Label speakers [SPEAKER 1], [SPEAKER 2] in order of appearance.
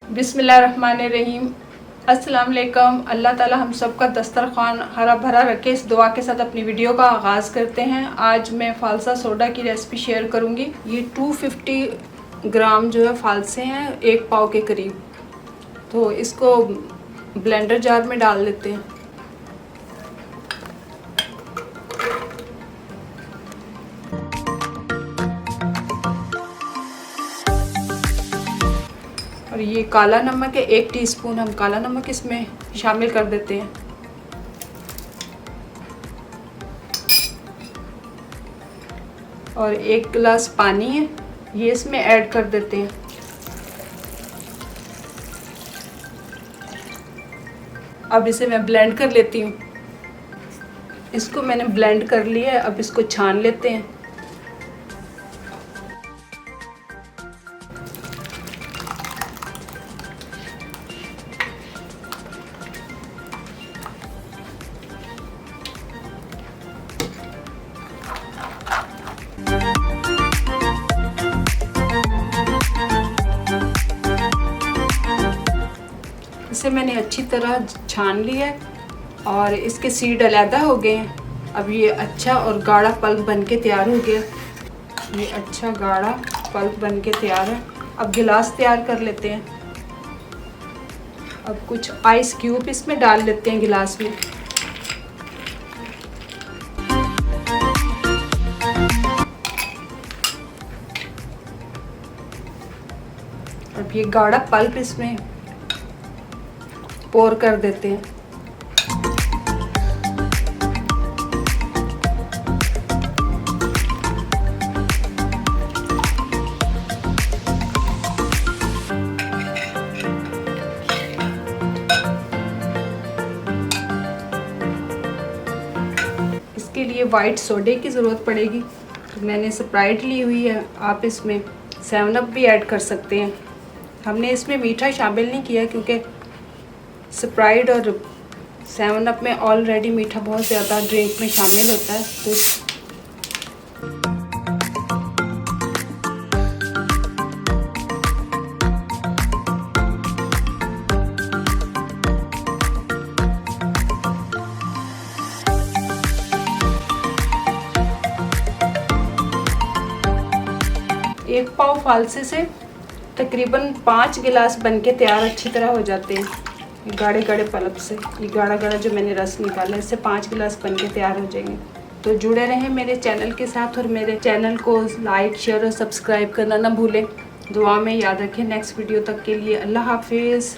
[SPEAKER 1] बिस्मिल्लाहिर्रहमानिर्रहीम। अस्सलाम वालेकुम। अल्लाह ताला हम सब का दस्तरखान हरा भरा रखे, इस दुआ के साथ अपनी वीडियो का आगाज़ करते हैं। आज मैं फालसा सोडा की रेसिपी शेयर करूंगी। ये 250 ग्राम जो है फालसे हैं, 1 पाव के करीब। तो इसको ब्लेंडर जार में डाल लेते हैं। और ये काला नमक है, 1 टीस्पून हम काला नमक इसमें शामिल कर देते हैं। और 1 गिलास पानी है, ये इसमें ऐड कर देते हैं। अब इसे मैं ब्लेंड कर लेती हूँ। इसको मैंने ब्लेंड कर लिया है, अब इसको छान लेते हैं। इसे मैंने अच्छी तरह छान लिया है और इसके सीड अलहदा हो गए हैं। अब ये अच्छा और गाढ़ा पल्प बन के तैयार हो गया। ये अच्छा गाढ़ा पल्प बन के तैयार है। अब गिलास तैयार कर लेते हैं। अब कुछ आइस क्यूब इसमें डाल लेते हैं गिलास में। अब ये गाढ़ा पल्प इसमें पोर कर देते हैं। इसके लिए वाइट सोडे की ज़रूरत पड़ेगी। तो मैंने स्प्राइट ली हुई है, आप इसमें 7 अप भी ऐड कर सकते हैं। हमने इसमें मीठा शामिल नहीं किया क्योंकि स्प्राइट और 7 अप में ऑलरेडी मीठा बहुत ज़्यादा ड्रिंक में शामिल होता है। तो एक पाव फालसे से तकरीबन 5 गिलास बनके तैयार अच्छी तरह हो जाते हैं। गाढ़े गाढ़े पल्प से, ये गाढ़ा गाढ़ा जो मैंने रस निकाला है, इससे 5 गिलास बन के तैयार हो जाएंगे। तो जुड़े रहें मेरे चैनल के साथ और मेरे चैनल को लाइक शेयर और सब्सक्राइब करना ना भूलें। दुआ में याद रखें। नेक्स्ट वीडियो तक के लिए अल्लाह हाफिज़।